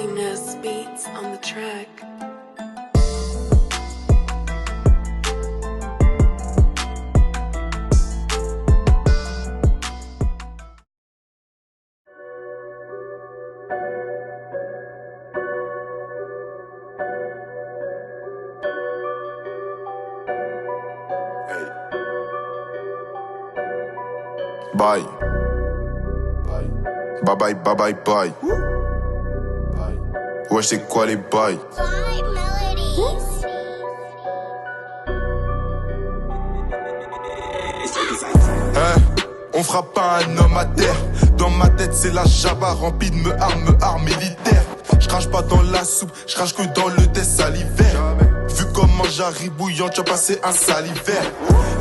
Ines Beats on the track. Bye. Bye bye bye bye bye. Ouais, c'est quoi les bails? On fera pas un homme à terre. Dans ma tête c'est la java remplie de me armes militaires. Je crache pas dans la soupe, je crache que dans le test salivaire. Vu comment j'arrive bouillant, tu as passé un salivaire.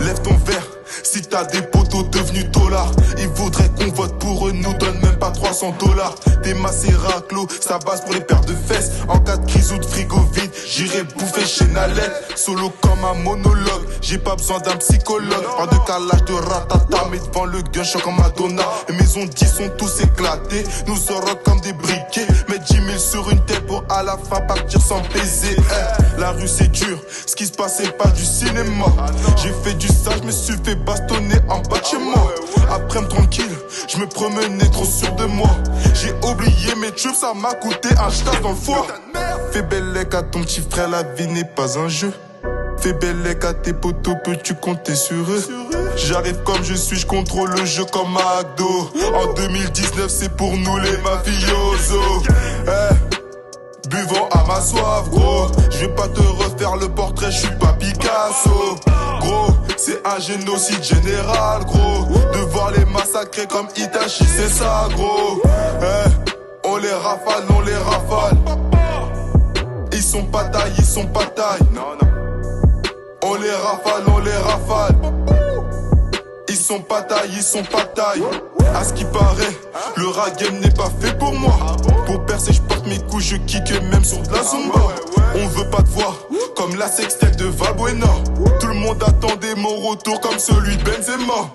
Lève ton verre, si t'as des poteaux devenus dollars. Ils voudraient qu'on vote pour eux, nous donne même pas 300 $. Des Maserati clos, ça base pour les paires de fesses. En cas de crise ou de frigo vide, j'irai bouffer chez Nalette. Solo comme un monologue, j'ai pas besoin d'un psychologue. En décalage de ratata, mais devant le gun, je suis comme Madonna. Les maisons 10 sont tous éclatés, nous aurons comme des briquets. Mettre 10 000 sur une tête pour à la fin partir sans baiser. La rue c'est dur, ce qui se passe c'est pas du cinéma. J'ai fait du sale, je me suis fait bastonner en bas de chez moi. Après me tranquille, je me promenais trop sûr de moi. J'ai oublié mes tubes, ça m'a coûté un stage dans le foie. Fais bellec à ton petit frère, la vie n'est pas un jeu. Fais bellec à tes potos, peux-tu compter sur eux? J'arrive comme je suis, je contrôle le jeu comme McDo. En 2019 c'est pour nous les mafiosos. Buvons à ma soif, gros. Je vais pas te refaire le portrait, je suis pas Picasso. Gros, c'est un génocide général, gros. Devoir les massacrer comme Itachi, c'est ça, gros. On les rafale, on les rafale. Ils sont pas taille, ils sont pas taille. On les rafale, on les rafale. Ils sont pas taille, ils sont pas taille. À ce qui paraît, le rap game n'est pas fait pour moi. Pour percer, je porte mes coups, je kick même sur de la zumba. On veut pas te voir comme la sextape de Valbuena. Tout le monde attendait mon retour comme celui de Benzema.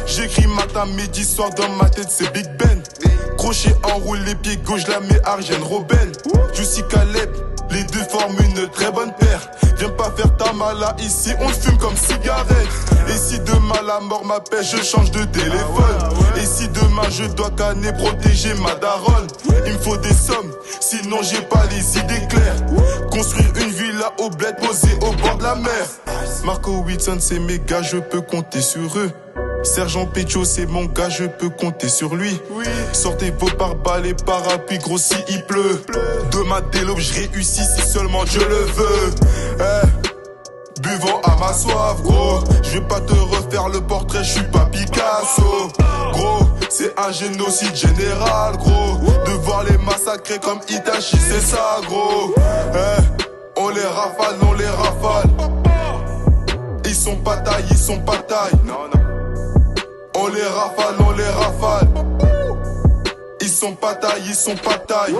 J'écris matin, midi, soir dans ma tête, c'est Big Ben. Crochet enroule les pieds gauche, la mets Argène Robben. Juicy Caleb, les deux forment une très bonne paire. Viens pas faire ta mala ici, on fume comme cigarette. Et si demain la mort m'appelle, je change de téléphone. Et si demain je dois canner, protéger ma daronne, il me faut des sommes, sinon j'ai pas les idées claires. Construire une villa au bled posée au bord de la mer. Marco Whitson c'est mes gars, je peux compter sur eux. Sergent Pecho c'est mon gars, je peux compter sur lui. Sortez vos pare-balles et parapluies, gros si il pleut. Demain dès l'aube je réussis si seulement Dieu le veut. Buvons à ma soif, gros. Je vais pas te refaire le portrait, je suis pas Picasso. Gros, c'est un génocide général, gros. Devoir les massacrer comme Itachi, c'est ça, gros. On les rafale, on les rafale. Ils sont pas taille, ils sont pas taille. On les rafale, on les rafale. Ils sont pas taille, ils sont pas taille.